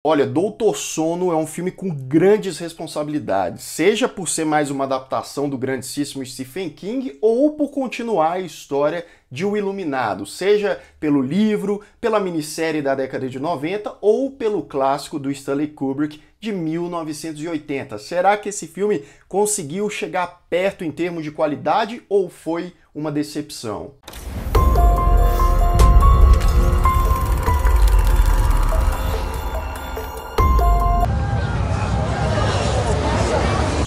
Olha, Doutor Sono é um filme com grandes responsabilidades, seja por ser mais uma adaptação do grandíssimo Stephen King ou por continuar a história de O Iluminado, seja pelo livro, pela minissérie da década de 90 ou pelo clássico do Stanley Kubrick de 1980. Será que esse filme conseguiu chegar perto em termos de qualidade ou foi uma decepção?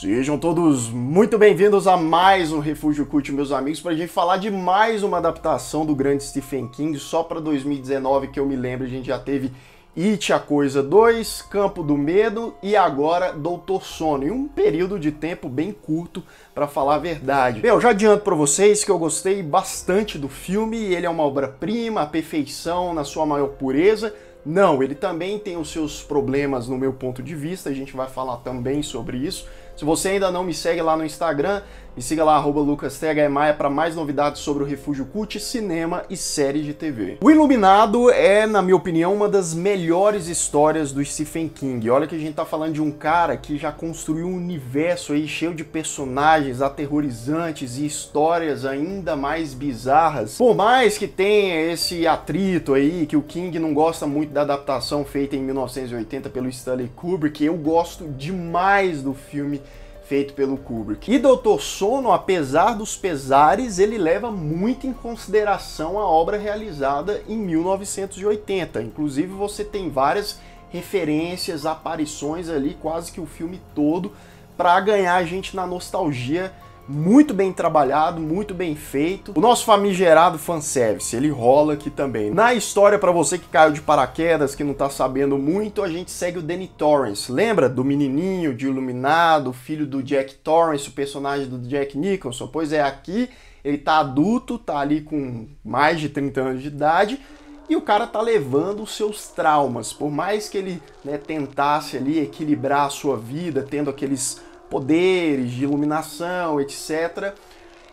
Sejam todos muito bem-vindos a mais um Refúgio Cult, meus amigos, para a gente falar de mais uma adaptação do grande Stephen King. Só para 2019, que eu me lembro, a gente já teve It, A Coisa 2, Campo do Medo e agora Doutor Sono, em um período de tempo bem curto, para falar a verdade. Bem, eu já adianto para vocês que eu gostei bastante do filme, ele é uma obra-prima, a perfeição na sua maior pureza. Não, ele também tem os seus problemas no meu ponto de vista, a gente vai falar também sobre isso. Se você ainda não me segue lá no Instagram, me siga lá, @lucasthmaia, para mais novidades sobre o Refúgio Cult, cinema e séries de TV. O Iluminado é, na minha opinião, uma das melhores histórias do Stephen King. Olha que a gente tá falando de um cara que já construiu um universo aí cheio de personagens aterrorizantes e histórias ainda mais bizarras. Por mais que tenha esse atrito aí, que o King não gosta muito da adaptação feita em 1980 pelo Stanley Kubrick, eu gosto demais do filme feito pelo Kubrick. E Doutor Sono, apesar dos pesares, ele leva muito em consideração a obra realizada em 1980. Inclusive você tem várias referências, aparições ali, quase que o filme todo, para ganhar a gente na nostalgia. Muito bem trabalhado, muito bem feito. O nosso famigerado fanservice, ele rola aqui também. Na história, para você que caiu de paraquedas, que não tá sabendo muito, a gente segue o Danny Torrance. Lembra do menininho de Iluminado, filho do Jack Torrance, o personagem do Jack Nicholson? Pois é, aqui ele tá adulto, tá ali com mais de 30 anos de idade, e o cara tá levando os seus traumas. Por mais que ele, tentasse ali equilibrar a sua vida, tendo aqueles poderes de iluminação, etc.,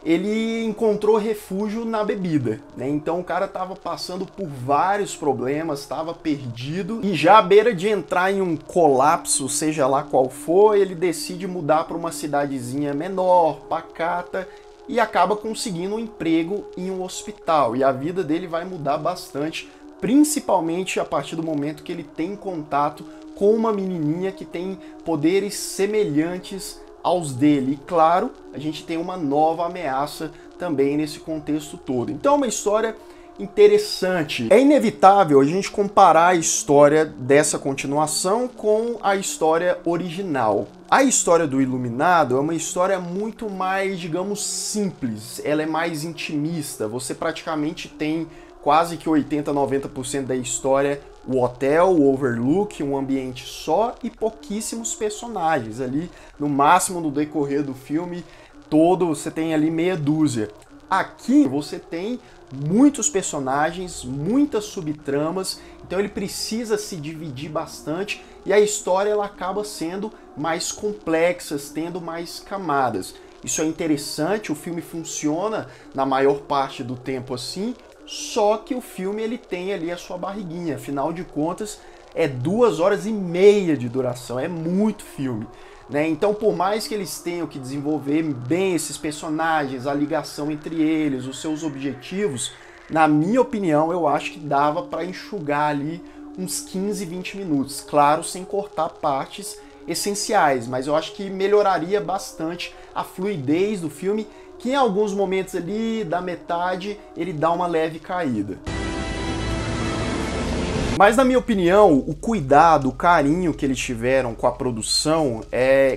ele encontrou refúgio na bebida, Então o cara estava passando por vários problemas, estava perdido e já à beira de entrar em um colapso, seja lá qual for, ele decide mudar para uma cidadezinha menor, pacata, e acaba conseguindo um emprego em um hospital. E a vida dele vai mudar bastante, principalmente a partir do momento que ele tem contato com uma menininha que tem poderes semelhantes aos dele. E claro, a gente tem uma nova ameaça também nesse contexto todo. Então é uma história interessante. É inevitável a gente comparar a história dessa continuação com a história original. A história do Iluminado é uma história muito mais, digamos, simples. Ela é mais intimista. Você praticamente tem quase que 80, 90% da história, o hotel, o Overlook, um ambiente só e pouquíssimos personagens ali. No máximo, no decorrer do filme todo, você tem ali meia dúzia. Aqui você tem muitos personagens, muitas subtramas, então ele precisa se dividir bastante e a história ela acaba sendo mais complexa, tendo mais camadas. Isso é interessante, o filme funciona na maior parte do tempo assim. Só que o filme ele tem ali a sua barriguinha, afinal de contas é 2 horas e meia de duração, é muito filme, Então por mais que eles tenham que desenvolver bem esses personagens, a ligação entre eles, os seus objetivos, na minha opinião eu acho que dava para enxugar ali uns 15, 20 minutos, claro, sem cortar partes essenciais, mas eu acho que melhoraria bastante a fluidez do filme, que em alguns momentos ali, da metade, ele dá uma leve caída. Mas na minha opinião, o cuidado, o carinho que eles tiveram com a produção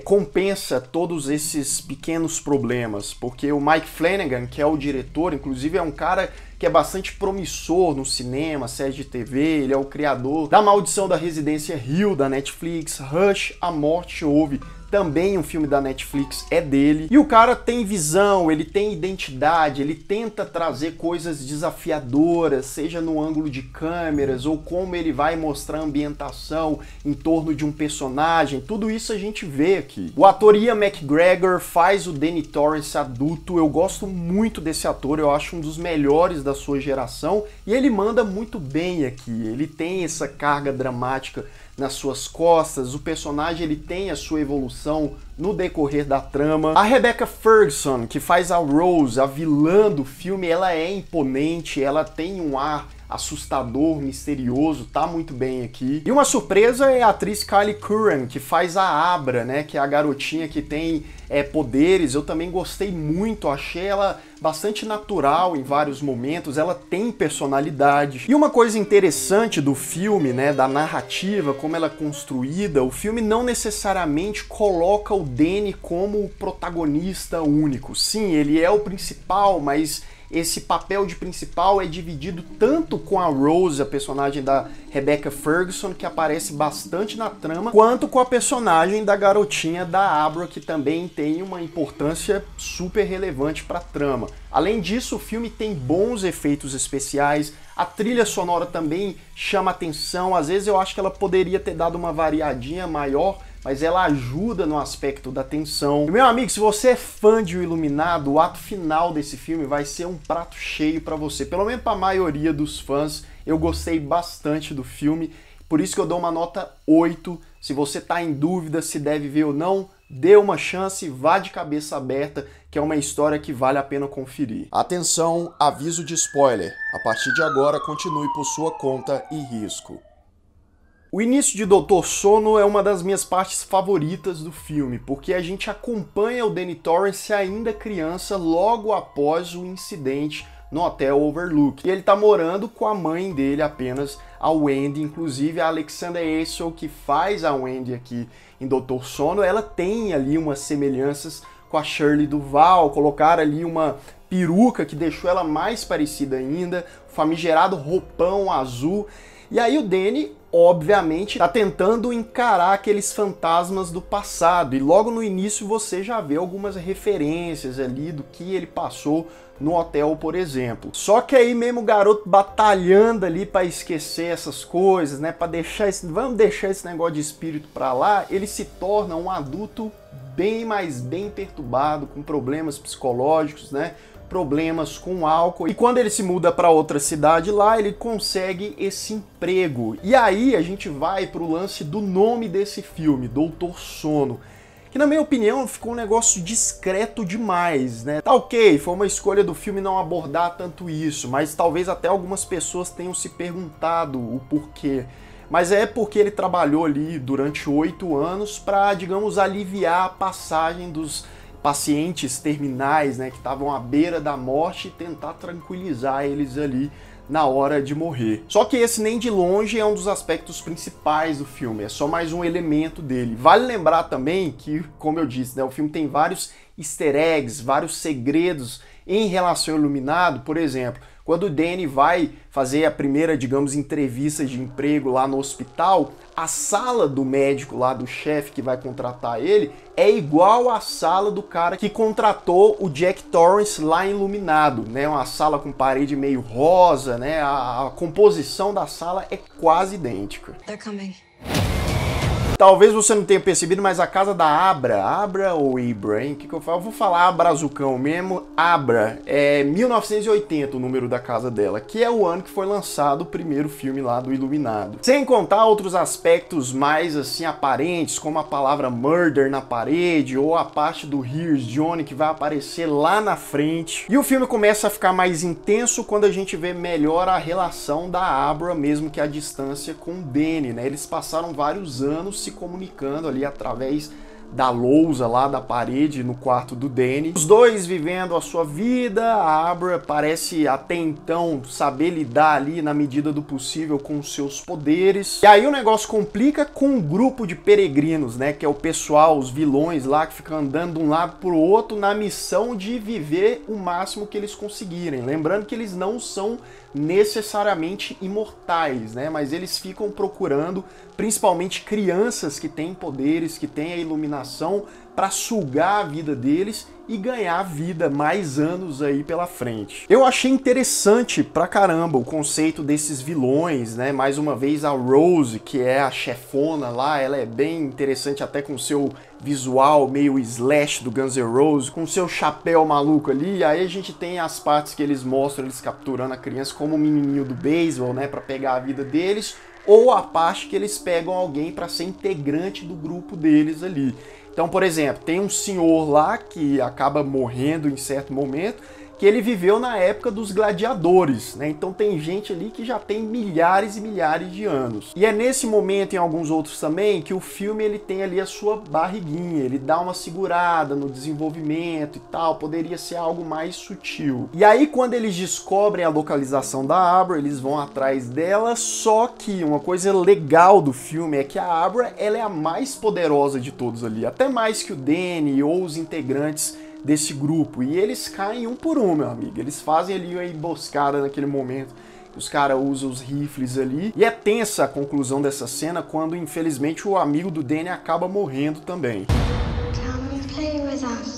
compensa todos esses pequenos problemas, porque o Mike Flanagan, que é o diretor, inclusive é um cara que é bastante promissor no cinema, série de TV, ele é o criador da Maldição da Residência Hill, da Netflix, Rush, A Morte Ouve, também um filme da Netflix, é dele. E o cara tem visão, ele tem identidade, ele tenta trazer coisas desafiadoras, seja no ângulo de câmeras ou como ele vai mostrar a ambientação em torno de um personagem, tudo isso a gente vê aqui. O ator Ian McGregor faz o Danny Torrance adulto, eu gosto muito desse ator, eu acho um dos melhores da sua geração e ele manda muito bem aqui, ele tem essa carga dramática nas suas costas. O personagem ele tem a sua evolução no decorrer da trama. A Rebecca Ferguson, que faz a Rose, a vilã do filme, ela é imponente, ela tem um ar assustador, misterioso, tá muito bem aqui. E uma surpresa é a atriz Kylie Curran, que faz a Abra, né, que é a garotinha que tem poderes. Eu também gostei muito, achei ela bastante natural em vários momentos, ela tem personalidade. E uma coisa interessante do filme, né, da narrativa, como ela é construída, o filme não necessariamente coloca o Danny como o protagonista único. Sim, ele é o principal, mas esse papel de principal é dividido tanto com a Rose, a personagem da Rebecca Ferguson, que aparece bastante na trama, quanto com a personagem da garotinha da Abra, que também tem uma importância super relevante para a trama. Além disso, o filme tem bons efeitos especiais, a trilha sonora também chama atenção, às vezes eu acho que ela poderia ter dado uma variadinha maior, mas ela ajuda no aspecto da tensão. E, meu amigo, se você é fã de O Iluminado, o ato final desse filme vai ser um prato cheio para você. Pelo menos para a maioria dos fãs, eu gostei bastante do filme, por isso que eu dou uma nota 8. Se você tá em dúvida se deve ver ou não, dê uma chance, vá de cabeça aberta, que é uma história que vale a pena conferir. Atenção, aviso de spoiler. A partir de agora, continue por sua conta e risco. O início de Doutor Sono é uma das minhas partes favoritas do filme, porque a gente acompanha o Danny Torrance ainda criança logo após o incidente no Hotel Overlook. E ele tá morando com a mãe dele apenas, a Wendy. Inclusive a Alexandra Hassel, que faz a Wendy aqui em Doutor Sono, ela tem ali umas semelhanças com a Shirley Duval, colocaram ali uma peruca que deixou ela mais parecida ainda, o famigerado roupão azul. E aí o Danny, obviamente, tá tentando encarar aqueles fantasmas do passado, e logo no início você já vê algumas referências ali do que ele passou no hotel, por exemplo. Só que aí mesmo o garoto batalhando ali para esquecer essas coisas, né, para deixar vamos deixar esse negócio de espírito para lá, ele se torna um adulto bem perturbado, com problemas psicológicos, né? Problemas com álcool, e quando ele se muda para outra cidade lá, ele consegue esse emprego. E aí a gente vai pro lance do nome desse filme, Doutor Sono, que na minha opinião ficou um negócio discreto demais, né? Tá ok, foi uma escolha do filme não abordar tanto isso, mas talvez até algumas pessoas tenham se perguntado o porquê. Mas é porque ele trabalhou ali durante 8 anos para, digamos, aliviar a passagem dos pacientes terminais, né, que estavam à beira da morte, e tentar tranquilizar eles ali na hora de morrer. Só que esse nem de longe é um dos aspectos principais do filme, é só mais um elemento dele. Vale lembrar também que, como eu disse, né, o filme tem vários easter eggs, vários segredos em relação ao Iluminado. Por exemplo, quando o Danny vai fazer a primeira, digamos, entrevista de emprego lá no hospital, a sala do médico lá, do chefe que vai contratar ele, é igual à sala do cara que contratou o Jack Torrance lá em Iluminado, né? Uma sala com parede meio rosa, né? A composição da sala é quase idêntica. They're coming. Talvez você não tenha percebido, mas a casa da Abra ou Ibra, hein? O que eu falo? Eu vou falar Abrazucão mesmo. Abra, é 1980 o número da casa dela, que é o ano que foi lançado o primeiro filme lá do Iluminado. Sem contar outros aspectos mais assim aparentes, como a palavra murder na parede, ou a parte do Here's Johnny que vai aparecer lá na frente. E o filme começa a ficar mais intenso quando a gente vê melhor a relação da Abra, mesmo que a distância com o Danny, né? Eles passaram vários anos se comunicando ali através da lousa lá da parede no quarto do Danny. Os dois vivendo a sua vida, a Abra parece até então saber lidar ali na medida do possível com os seus poderes. E aí o negócio complica com um grupo de peregrinos, né, que é o pessoal, os vilões lá que ficam andando de um lado pro outro na missão de viver o máximo que eles conseguirem. Lembrando que eles não são necessariamente imortais, né, mas eles ficam procurando principalmente crianças que têm poderes, que têm a iluminação, para sugar a vida deles e ganhar vida, mais anos aí pela frente. Eu achei interessante pra caramba o conceito desses vilões, né? Mais uma vez a Rose, que é a chefona lá, ela é bem interessante até com seu visual meio Slash do Guns N' Roses, com seu chapéu maluco ali. E aí a gente tem as partes que eles mostram eles capturando a criança como o menininho do beisebol, né? Pra pegar a vida deles. ou a parte que eles pegam alguém para ser integrante do grupo deles ali. Então, por exemplo, tem um senhor lá que acaba morrendo em certo momento, que ele viveu na época dos gladiadores, né? Então tem gente ali que já tem milhares e milhares de anos. E é nesse momento, em alguns outros também, que o filme ele tem ali a sua barriguinha, ele dá uma segurada no desenvolvimento e tal, poderia ser algo mais sutil. E aí quando eles descobrem a localização da Abra, eles vão atrás dela, só que uma coisa legal do filme é que a Abra, ela é a mais poderosa de todos ali, até mais que o Danny ou os integrantes desse grupo, e eles caem um por um, meu amigo. Eles fazem ali uma emboscada naquele momento, os caras usam os rifles ali, e é tensa a conclusão dessa cena quando, infelizmente, o amigo do Danny acaba morrendo também.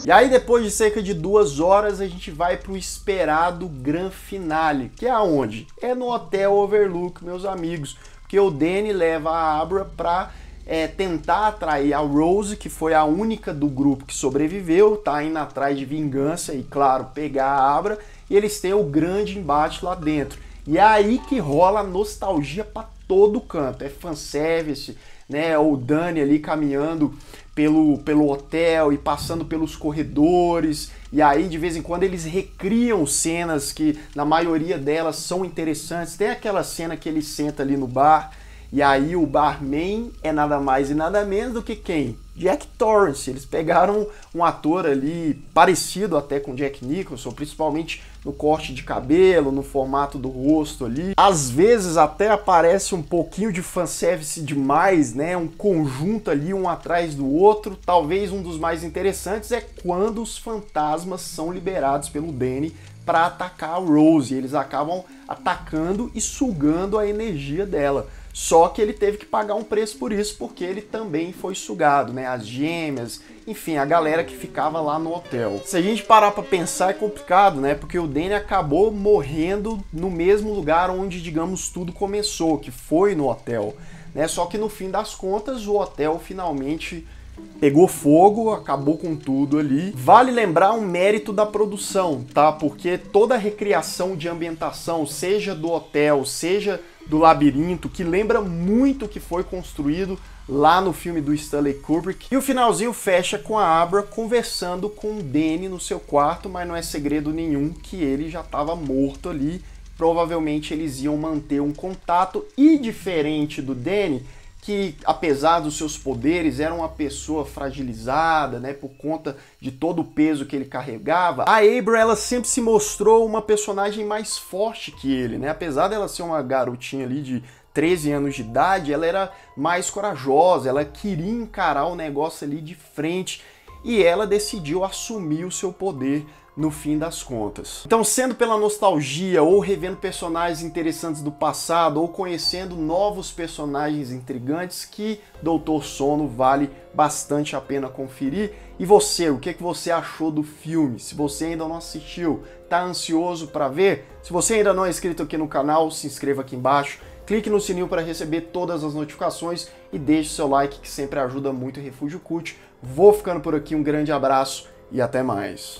E aí, depois de cerca de 2 horas, a gente vai pro esperado gran finale, que é aonde? É no Hotel Overlook, meus amigos, porque o Danny leva a Abra pra tentar atrair a Rose, que foi a única do grupo que sobreviveu, tá indo atrás de vingança e, claro, pegar a Abra, e eles têm o grande embate lá dentro. E é aí que rola nostalgia pra todo canto, é fanservice, né? O Danny ali caminhando pelo hotel e passando pelos corredores, e aí de vez em quando eles recriam cenas que na maioria delas são interessantes. Tem aquela cena que ele senta ali no bar, e aí o barman é nada mais e nada menos do que quem? Jack Torrance. Eles pegaram um ator ali parecido até com Jack Nicholson, principalmente no corte de cabelo, no formato do rosto ali. Às vezes até aparece um pouquinho de fanservice demais, né? Um conjunto ali, um atrás do outro. Talvez um dos mais interessantes é quando os fantasmas são liberados pelo Danny para atacar a Rose. Eles acabam atacando e sugando a energia dela. Só que ele teve que pagar um preço por isso, porque ele também foi sugado, né? As gêmeas, enfim, a galera que ficava lá no hotel. Se a gente parar pra pensar, é complicado, né? Porque o Danny acabou morrendo no mesmo lugar onde, digamos, tudo começou, que foi no hotel, né? Só que no fim das contas, o hotel finalmente pegou fogo, acabou com tudo ali. Vale lembrar um mérito da produção, tá? Porque toda a recriação de ambientação, seja do hotel, seja do labirinto, que lembra muito o que foi construído lá no filme do Stanley Kubrick. E o finalzinho fecha com a Abra conversando com o Danny no seu quarto, mas não é segredo nenhum que ele já estava morto ali. Provavelmente eles iam manter um contato, e diferente do Danny, que apesar dos seus poderes era uma pessoa fragilizada, né, por conta de todo o peso que ele carregava, a Abra ela sempre se mostrou uma personagem mais forte que ele, né? Apesar dela ser uma garotinha ali de 13 anos de idade, ela era mais corajosa, ela queria encarar o negócio ali de frente, e ela decidiu assumir o seu poder no fim das contas. Então, sendo pela nostalgia, ou revendo personagens interessantes do passado, ou conhecendo novos personagens intrigantes, que Doutor Sono vale bastante a pena conferir. E você, o que você achou do filme? Se você ainda não assistiu, tá ansioso para ver? Se você ainda não é inscrito aqui no canal, se inscreva aqui embaixo, clique no sininho para receber todas as notificações e deixe seu like, que sempre ajuda muito o Refúgio Cult. Vou ficando por aqui, um grande abraço e até mais.